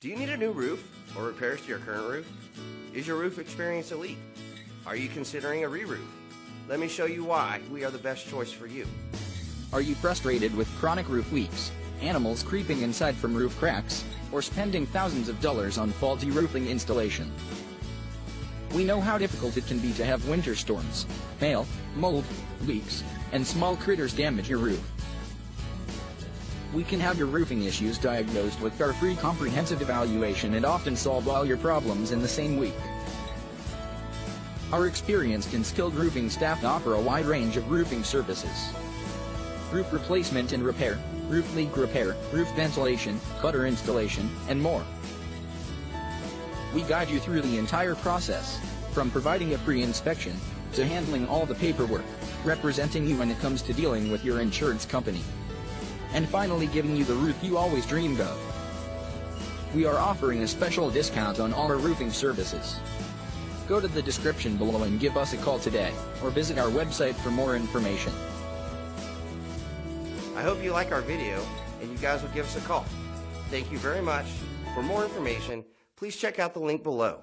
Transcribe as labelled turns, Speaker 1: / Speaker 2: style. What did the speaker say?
Speaker 1: Do you need a new roof or repairs to your current roof? Is your roof experiencing a leak? Are you considering a re-roof? Let me show you why we are the best choice for you.
Speaker 2: Are you frustrated with chronic roof leaks, animals creeping inside from roof cracks, or spending thousands of dollars on faulty roofing installation? We know how difficult it can be to have winter storms, hail, mold, leaks, and small critters damage your roof. We can have your roofing issues diagnosed with our free comprehensive evaluation and often solve all your problems in the same week. Our experienced and skilled roofing staff offer a wide range of roofing services: roof replacement and repair, roof leak repair, roof ventilation, gutter installation, and more. We guide you through the entire process, from providing a free inspection, to handling all the paperwork, representing you when it comes to dealing with your insurance company, and finally giving you the roof you always dreamed of. We are offering a special discount on all our roofing services. Go to the description below and give us a call today, or visit our website for more information.
Speaker 1: I hope you like our video and you guys will give us a call. Thank you very much. For more information, please check out the link below.